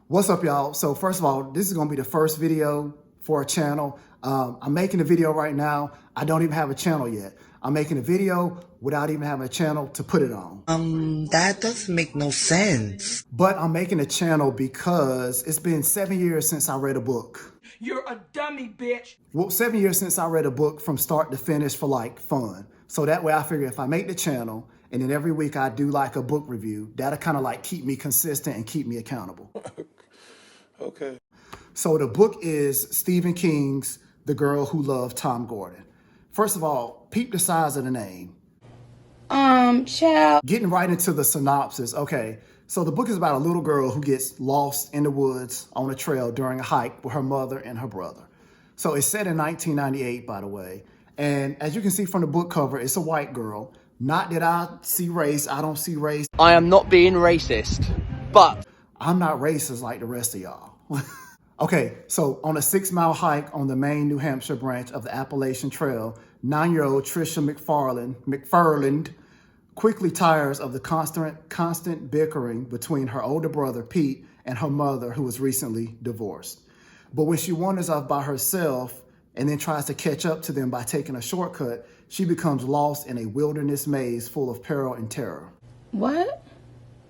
What's up, y'all? So first of all, this is gonna be the first video for a channel. I'm making a video right now. I don't even have a channel yet. I'm making a video without even having a channel to put it on. That doesn't make no sense. But I'm making a channel because it's been 7 years since I read a book. You're a dummy, bitch. Well, 7 years since I read a book from start to finish for like fun. So that way I figure if I make the channel and then every week I do like a book review, that'll kind of like keep me consistent and keep me accountable. Okay. So the book is Stephen King's The Girl Who Loved Tom Gordon. First of all, peep the size of the name. Child. Getting right into the synopsis. Okay, so the book is about a little girl who gets lost in the woods on a trail during a hike with her mother and her brother. So it's set in 1998, by the way. And as you can see from the book cover, it's a white girl. Not that I see race. I don't see race. I am not being racist, but I'm not racist like the rest of y'all. Okay, so on a 6-mile hike on the Maine, New Hampshire branch of the Appalachian Trail, 9-year-old Trisha McFarland quickly tires of the constant bickering between her older brother, Pete, and her mother, who was recently divorced. But when she wanders off by herself and then tries to catch up to them by taking a shortcut, she becomes lost in a wilderness maze full of peril and terror. What?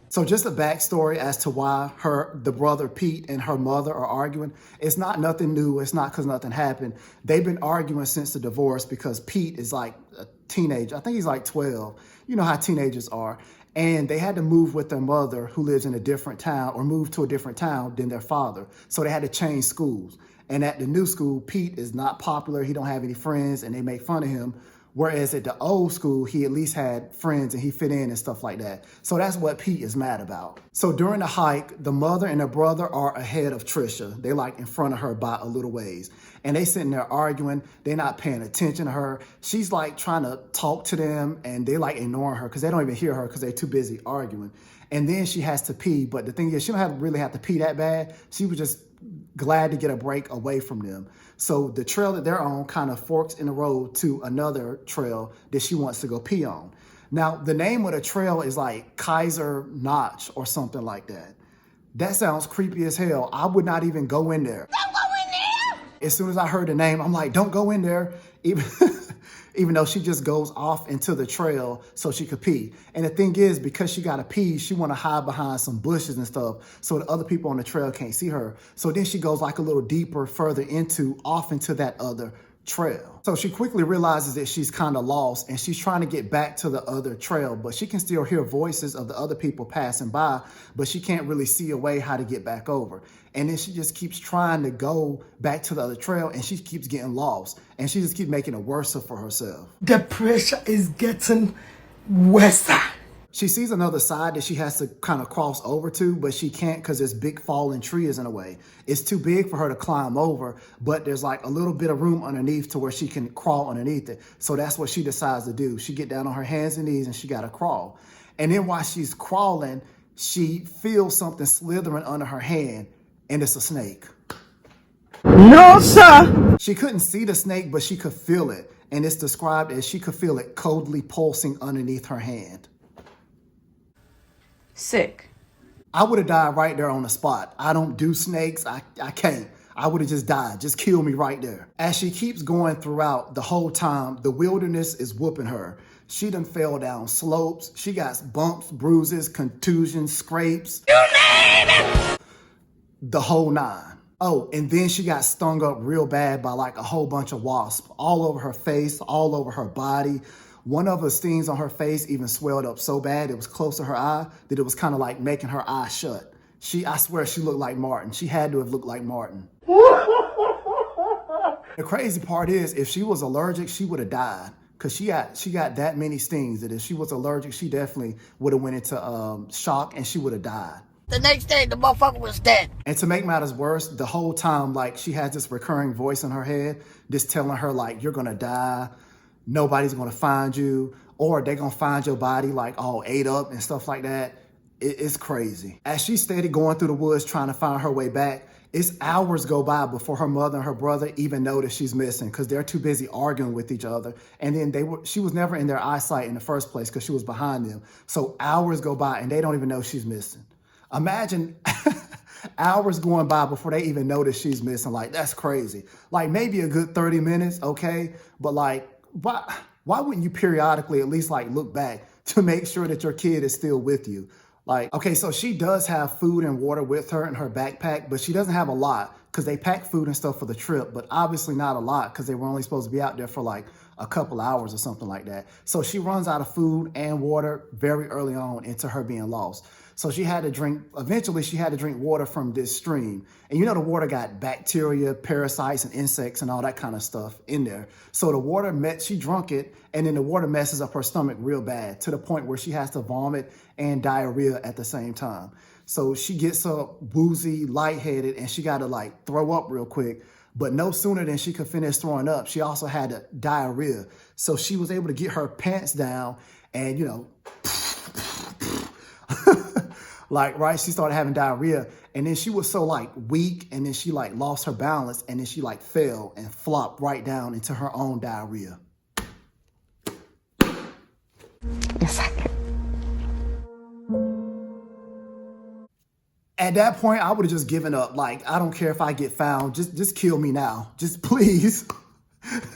So just a backstory as to why the brother Pete and her mother are arguing. It's not nothing new. It's not because nothing happened. They've been arguing since the divorce because Pete is like a teenager. I think he's like 12. You know how teenagers are. And they had to move with their mother who lives in a different town or move to a different town than their father. So they had to change schools. And at the new school, Pete is not popular. He don't have any friends and they make fun of him. Whereas at the old school, he at least had friends and he fit in and stuff like that. So that's what Pete is mad about. So during the hike, the mother and her brother are ahead of Trisha. They like in front of her by a little ways. And they sitting there arguing. They're not paying attention to her. She's like trying to talk to them and they like ignoring her because they don't even hear her because they're too busy arguing. And then she has to pee. But the thing is, she don't really have to pee that bad. She was just glad to get a break away from them. So the trail that they're on kind of forks in the road to another trail that she wants to go pee on. Now, the name of the trail is like Kaiser Notch or something like that. That sounds creepy as hell. I would not even go in there. Don't go in there! As soon as I heard the name, I'm like, don't go in there. Even though she just goes off into the trail so she could pee. And the thing is, because she got to pee, she want to hide behind some bushes and stuff so the other people on the trail can't see her. So then she goes like a little deeper, further off into that other trail. So she quickly realizes that she's kind of lost and she's trying to get back to the other trail, but she can still hear voices of the other people passing by, but she can't really see a way how to get back over. And then she just keeps trying to go back to the other trail and she keeps getting lost and she just keeps making it worse for herself. The pressure is getting worse. She sees another side that she has to kind of cross over to, but she can't because there's big fallen trees in the way. It's too big for her to climb over, but there's like a little bit of room underneath to where she can crawl underneath it. So that's what she decides to do. She get down on her hands and knees and she got to crawl. And then while she's crawling, she feels something slithering under her hand and it's a snake. No, sir. She couldn't see the snake, but she could feel it. And it's described as she could feel it coldly pulsing underneath her hand. Sick. I would have died right there on the spot. I don't do snakes. I can't. I would have just died. Just kill me right there. As she keeps going throughout the whole time, the wilderness is whooping her. She done fell down slopes. She got bumps, bruises, contusions, scrapes. You name it! The whole 9. Oh, and then she got stung up real bad by like a whole bunch of wasps all over her face, all over her body. One of the stings on her face even swelled up so bad it was close to her eye that it was kind of like making her eye shut. I swear she looked like Martin. She had to have looked like Martin. The crazy part is if she was allergic, she would have died because she got that many stings that if she was allergic, she definitely would have went into shock and she would have died. The next day, the motherfucker was dead. And to make matters worse, the whole time, like she has this recurring voice in her head, just telling her like, you're gonna die. Nobody's gonna find you, or they're gonna find your body like all ate up and stuff like that. It's crazy. As she's steady going through the woods trying to find her way back, it's hours go by before her mother and her brother even notice she's missing because they're too busy arguing with each other. And then she was never in their eyesight in the first place because she was behind them. So hours go by and they don't even know she's missing. Imagine Hours going by before they even notice she's missing. Like, that's crazy. Like, maybe a good 30 minutes, okay? But like, why wouldn't you periodically at least like look back to make sure that your kid is still with you? Like, okay, so she does have food and water with her in her backpack, but she doesn't have a lot because they packed food and stuff for the trip, but obviously not a lot because they were only supposed to be out there for like a couple hours or something like that. So she runs out of food and water very early on into her being lost. So she had to drink, eventually she had to drink water from this stream. And you know the water got bacteria, parasites, and insects and all that kind of stuff in there. So the water, she drunk it, and then the water messes up her stomach real bad to the point where she has to vomit and diarrhea at the same time. So she gets up woozy, lightheaded, and she got to like throw up real quick. But no sooner than she could finish throwing up, she also had a diarrhea. So she was able to get her pants down and, you know, like, right, she started having diarrhea, and then she was so like weak, and then she like lost her balance, and then she like fell and flopped right down into her own diarrhea. Yes, I can. At that point, I would have just given up. Like, I don't care if I get found, just kill me now, just please.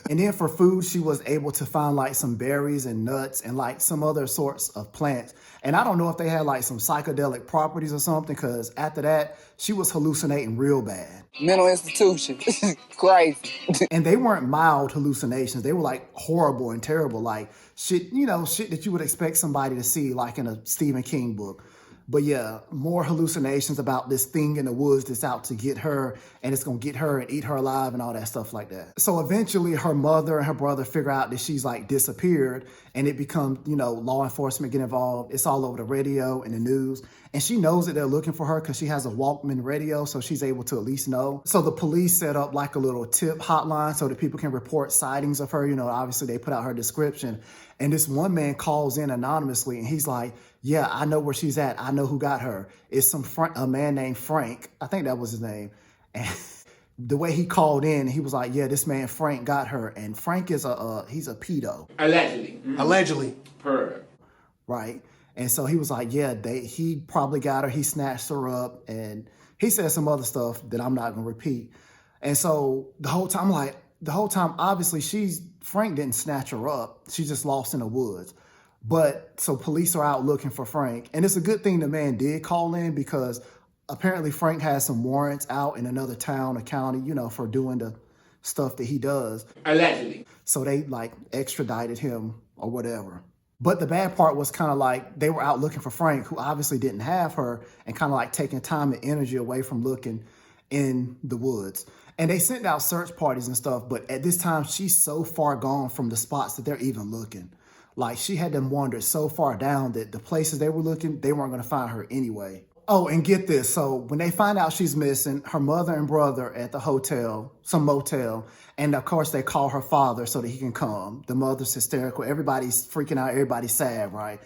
And then for food, she was able to find like some berries and nuts and like some other sorts of plants. And I don't know if they had like some psychedelic properties or something, because after that, she was hallucinating real bad. Mental institution. Crazy. And they weren't mild hallucinations. They were like horrible and terrible, like shit, you know, shit that you would expect somebody to see like in a Stephen King book. But yeah, more hallucinations about this thing in the woods that's out to get her, and it's gonna get her and eat her alive and all that stuff like that. So eventually her mother and her brother figure out that she's like disappeared, and it becomes, you know, law enforcement get involved. It's all over the radio and the news. And she knows that they're looking for her because she has a Walkman radio, so she's able to at least know. So the police set up like a little tip hotline so that people can report sightings of her. You know, obviously they put out her description. And this one man calls in anonymously, and he's like, yeah, I know where she's at. I know who got her. It's a man named Frank. I think that was his name. And the way he called in, he was like, yeah, this man Frank got her. And Frank is he's a pedo. Allegedly. Allegedly. Per. Right. And so he was like, yeah, he probably got her. He snatched her up. And he said some other stuff that I'm not going to repeat. And so the whole time, obviously Frank didn't snatch her up. She just lost in the woods. But so police are out looking for Frank. And it's a good thing the man did call in, because apparently Frank has some warrants out in another town or county, you know, for doing the stuff that he does. Allegedly. So they like extradited him or whatever. But the bad part was kind of like they were out looking for Frank, who obviously didn't have her, and kind of like taking time and energy away from looking in the woods. And they sent out search parties and stuff, but at this time, she's so far gone from the spots that they're even looking. Like, she had them wandered so far down that the places they were looking, they weren't going to find her anyway. Oh, and get this. So when they find out she's missing, her mother and brother at the hotel, some motel, and of course they call her father so that he can come. The mother's hysterical. Everybody's freaking out. Everybody's sad, right?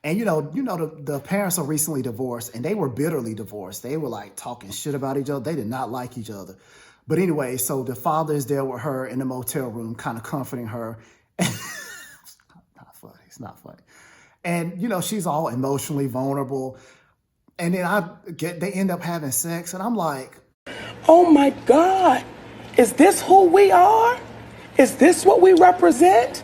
And you know, the parents are recently divorced, and they were bitterly divorced. They were like talking shit about each other. They did not like each other. But anyway, so the father is there with her in the motel room, kind of comforting her. It's not funny. And, you know, she's all emotionally vulnerable. And then they end up having sex. And I'm like, Oh my God. Is this who we are? Is this what we represent?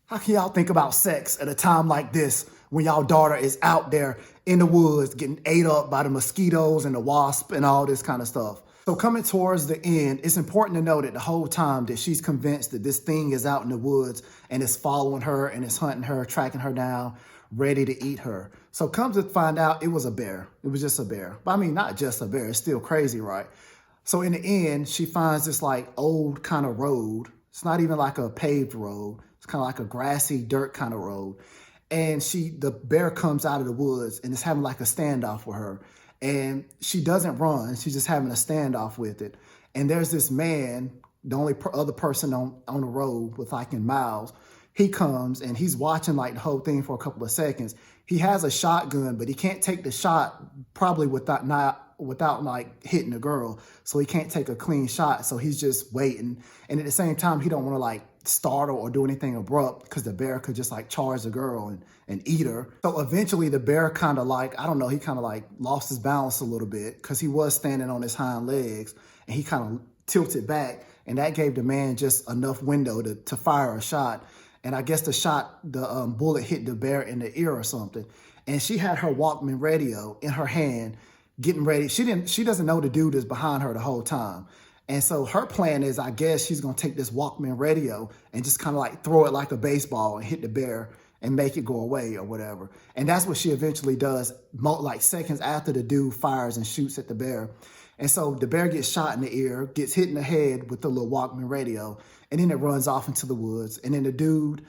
how can y'all think about sex at a time like this when y'all daughter is out there in the woods getting ate up by the mosquitoes and the wasp and all this kind of stuff? So coming towards the end, it's important to know that the whole time that she's convinced that this thing is out in the woods and it's following her and it's hunting her, tracking her down, ready to eat her. So come to find out, it was a bear. It was just a bear. But I mean, not just a bear. It's still crazy, right? So in the end, she finds this like old kind of road. It's not even like a paved road. It's kind of like a grassy dirt kind of road. And the bear comes out of the woods and is having like a standoff with her. And she doesn't run. She's just having a standoff with it. And there's this man, the only other person on the road with like in miles. He comes and he's watching like the whole thing for a couple of seconds. He has a shotgun, but he can't take the shot probably without like hitting the girl. So he can't take a clean shot. So he's just waiting. And at the same time, he don't want to like startle or do anything abrupt because the bear could just like charge the girl and eat her. So eventually the bear kind of like, I don't know, he kind of like lost his balance a little bit because he was standing on his hind legs and he kind of tilted back, and that gave the man just enough window to fire a shot. And I guess the bullet hit the bear in the ear or something. And she had her Walkman radio in her hand, getting ready. She doesn't know the dude is behind her the whole time. And so her plan is, I guess she's gonna take this Walkman radio and just kind of like throw it like a baseball and hit the bear and make it go away or whatever. And that's what she eventually does, like seconds after the dude fires and shoots at the bear. And so the bear gets shot in the ear, gets hit in the head with the little Walkman radio, and then it runs off into the woods. And then the dude,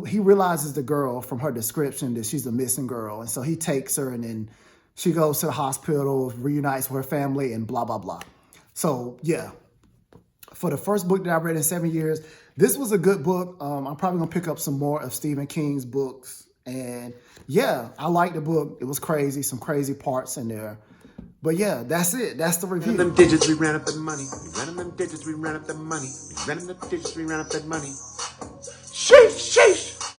he realizes the girl from her description that she's a missing girl. And so he takes her, and then she goes to the hospital, reunites with her family, and blah, blah, blah. So yeah, for the first book that I read in 7 years, this was a good book. I'm probably gonna pick up some more of Stephen King's books. And yeah, I liked the book. It was crazy, some crazy parts in there. But yeah, that's it. That's the review. We ran them digits, we ran up the money. We ran them digits, we ran up the money. We ran them digits, we ran up that money.